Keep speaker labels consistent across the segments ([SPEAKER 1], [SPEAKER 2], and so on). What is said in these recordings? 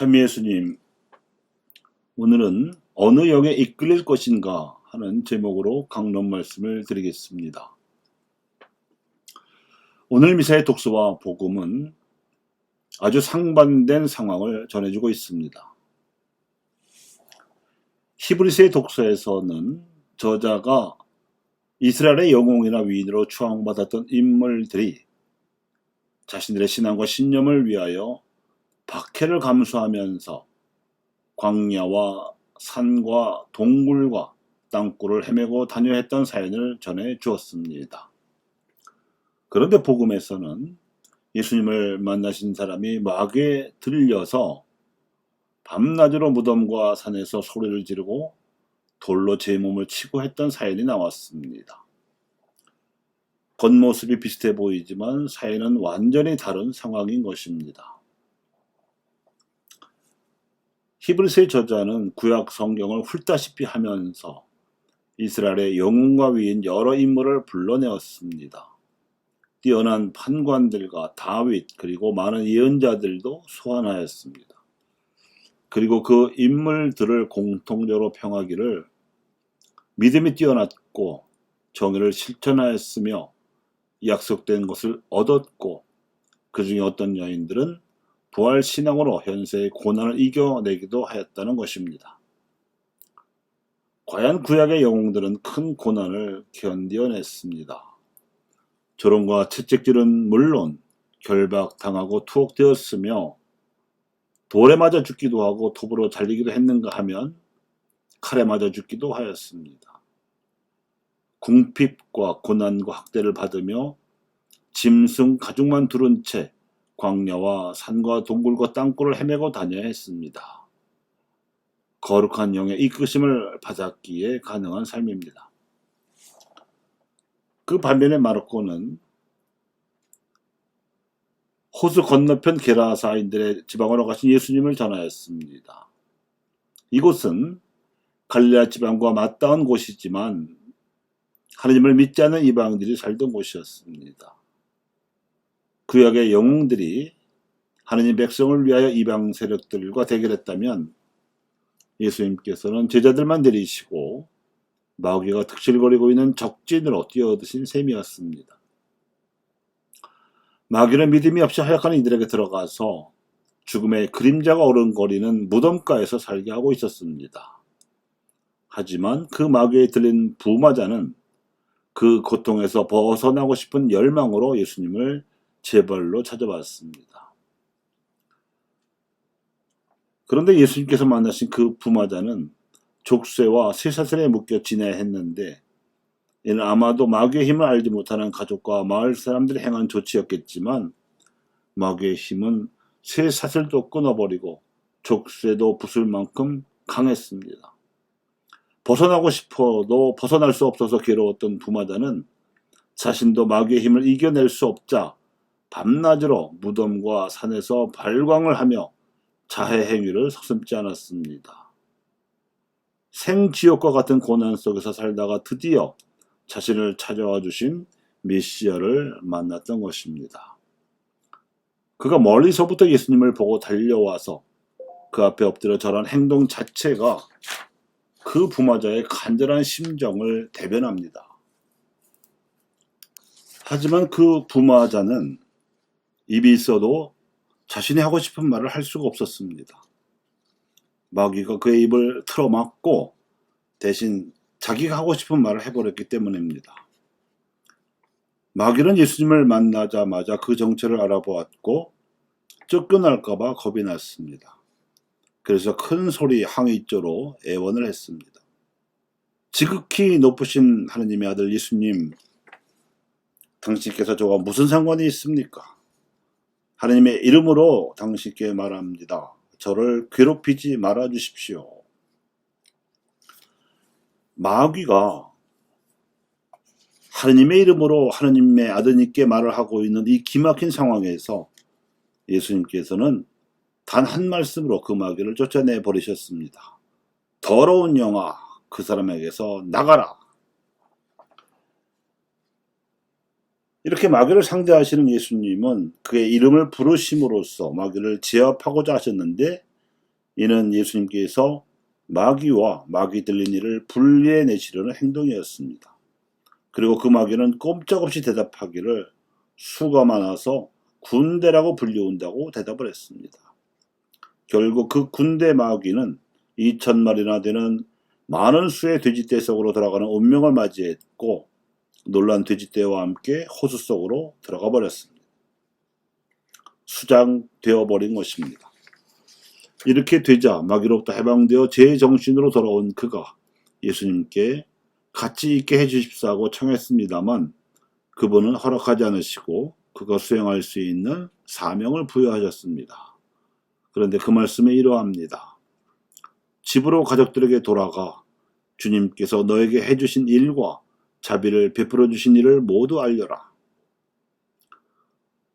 [SPEAKER 1] 참 예수님, 오늘은 어느 영에 이끌릴 것인가 하는 제목으로 강론 말씀을 드리겠습니다. 오늘 미사의 독서와 복음은 아주 상반된 상황을 전해주고 있습니다. 히브리서의 독서에서는 저자가 이스라엘의 영웅이나 위인으로 추앙받았던 인물들이 자신들의 신앙과 신념을 위하여 박해를 감수하면서 광야와 산과 동굴과 땅굴을 헤매고 다녀야 했던 사연을 전해 주었습니다. 그런데 복음에서는 예수님을 만나신 사람이 마귀에 들려서 밤낮으로 무덤과 산에서 소리를 지르고 돌로 제 몸을 치고 했던 사연이 나왔습니다. 겉모습이 비슷해 보이지만 사연은 완전히 다른 상황인 것입니다. 히브리서의 저자는 구약 성경을 훑다시피 하면서 이스라엘의 영웅과 위인 여러 인물을 불러내었습니다. 뛰어난 판관들과 다윗 그리고 많은 예언자들도 소환하였습니다. 그리고 그 인물들을 공통적으로 평하기를 믿음이 뛰어났고 정의를 실천하였으며 약속된 것을 얻었고 그 중에 어떤 여인들은 부활신앙으로 현세의 고난을 이겨내기도 하였다는 것입니다. 과연 구약의 영웅들은 큰 고난을 견뎌냈습니다. 조롱과 채찍질은 물론 결박당하고 투옥되었으며 돌에 맞아 죽기도 하고 톱으로 잘리기도 했는가 하면 칼에 맞아 죽기도 하였습니다. 궁핍과 고난과 학대를 받으며 짐승 가죽만 두른 채 광야와 산과 동굴과 땅굴을 헤매고 다녀야 했습니다. 거룩한 영의 이끄심을 받았기에 가능한 삶입니다. 그 반면에 마르코는 호수 건너편 게라사인들의 지방으로 가신 예수님을 전하였습니다. 이곳은 갈릴레아 지방과 맞닿은 곳이지만 하나님을 믿지 않는 이방인들이 살던 곳이었습니다. 구약의 영웅들이 하나님 백성을 위하여 이방 세력들과 대결했다면 예수님께서는 제자들만 데리시고 마귀가 득실거리고 있는 적진으로 뛰어드신 셈이었습니다. 마귀는 믿음이 없이 허약한 이들에게 들어가서 죽음의 그림자가 어른거리는 무덤가에서 살게 하고 있었습니다. 하지만 그 마귀에 들린 부마자는 그 고통에서 벗어나고 싶은 열망으로 예수님을 제발로 찾아봤습니다. 그런데 예수님께서 만나신 그 부마자는 족쇄와 쇠사슬에 묶여 지내야 했는데 이는 아마도 마귀의 힘을 알지 못하는 가족과 마을 사람들이 행한 조치였겠지만 마귀의 힘은 쇠사슬도 끊어버리고 족쇄도 부술 만큼 강했습니다. 벗어나고 싶어도 벗어날 수 없어서 괴로웠던 부마자는 자신도 마귀의 힘을 이겨낼 수 없자 밤낮으로 무덤과 산에서 발광을 하며 자해 행위를 서슴지 않았습니다. 생지옥과 같은 고난 속에서 살다가 드디어 자신을 찾아와 주신 메시아를 만났던 것입니다. 그가 멀리서부터 예수님을 보고 달려와서 그 앞에 엎드려 절한 행동 자체가 그 부마자의 간절한 심정을 대변합니다. 하지만 그 부마자는 입이 있어도 자신이 하고 싶은 말을 할 수가 없었습니다. 마귀가 그의 입을 틀어막고 대신 자기가 하고 싶은 말을 해버렸기 때문입니다. 마귀는 예수님을 만나자마자 그 정체를 알아보았고 쫓겨날까봐 겁이 났습니다. 그래서 큰 소리 항의조로 애원을 했습니다. 지극히 높으신 하느님의 아들 예수님, 당신께서 저와 무슨 상관이 있습니까? 하느님의 이름으로 당신께 말합니다. 저를 괴롭히지 말아 주십시오. 마귀가 하느님의 이름으로 하느님의 아드님께 말을 하고 있는 이 기막힌 상황에서 예수님께서는 단 한 말씀으로 그 마귀를 쫓아내 버리셨습니다. 더러운 영아, 그 사람에게서 나가라. 이렇게 마귀를 상대하시는 예수님은 그의 이름을 부르심으로써 마귀를 제압하고자 하셨는데 이는 예수님께서 마귀와 마귀 들린 이를 분리해내시려는 행동이었습니다. 그리고 그 마귀는 꼼짝없이 대답하기를 수가 많아서 군대라고 불리운다고 대답을 했습니다. 결국 그 군대 마귀는 2,000마리나 되는 많은 수의 돼지떼 속으로 들어가는 운명을 맞이했고 놀란 돼지떼와 함께 호수 속으로 들어가 버렸습니다. 수장되어 버린 것입니다. 이렇게 되자 마귀로부터 해방되어 제 정신으로 돌아온 그가 예수님께 같이 있게 해주십사 하고 청했습니다만 그분은 허락하지 않으시고 그가 수행할 수 있는 사명을 부여하셨습니다. 그런데 그 말씀에 이러합니다. 집으로 가족들에게 돌아가 주님께서 너에게 해주신 일과 자비를 베풀어 주신 일을 모두 알려라.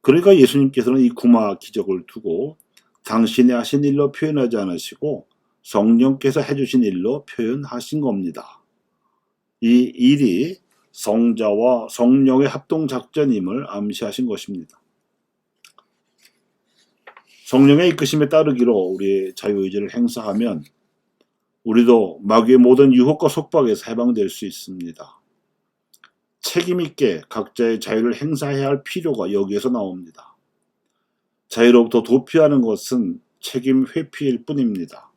[SPEAKER 1] 그러니까 예수님께서는 이 구마 기적을 두고 당신이 하신 일로 표현하지 않으시고 성령께서 해주신 일로 표현하신 겁니다. 이 일이 성자와 성령의 합동작전임을 암시하신 것입니다. 성령의 이끄심에 따르기로 우리의 자유의지를 행사하면 우리도 마귀의 모든 유혹과 속박에서 해방될 수 있습니다. 책임있게 각자의 자유를 행사해야 할 필요가 여기에서 나옵니다. 자유로부터 도피하는 것은 책임 회피일 뿐입니다.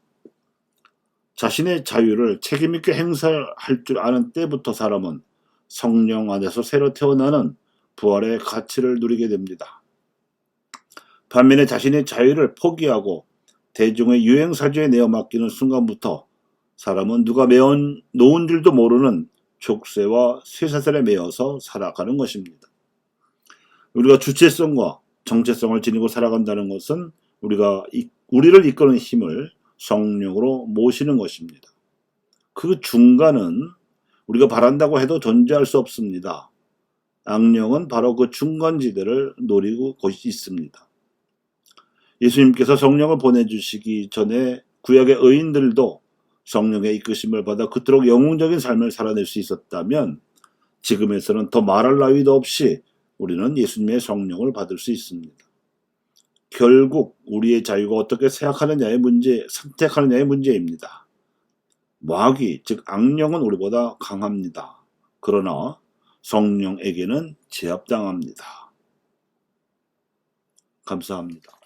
[SPEAKER 1] 자신의 자유를 책임있게 행사할 줄 아는 때부터 사람은 성령 안에서 새로 태어나는 부활의 가치를 누리게 됩니다. 반면에 자신의 자유를 포기하고 대중의 유행사주에 내어 맡기는 순간부터 사람은 누가 놓은 줄도 모르는 족쇄와 쇠사슬에 매여서 살아가는 것입니다. 우리가 주체성과 정체성을 지니고 살아간다는 것은 우리를 이끄는 힘을 성령으로 모시는 것입니다. 그 중간은 우리가 바란다고 해도 존재할 수 없습니다. 악령은 바로 그 중간지대를 노리고 있습니다. 예수님께서 성령을 보내주시기 전에 구약의 의인들도 성령의 이끄심을 받아 그토록 영웅적인 삶을 살아낼 수 있었다면 지금에서는 더 말할 나위도 없이 우리는 예수님의 성령을 받을 수 있습니다. 결국 우리의 자유가 어떻게 선택하느냐의 문제입니다. 마귀, 즉 악령은 우리보다 강합니다. 그러나 성령에게는 제압당합니다. 감사합니다.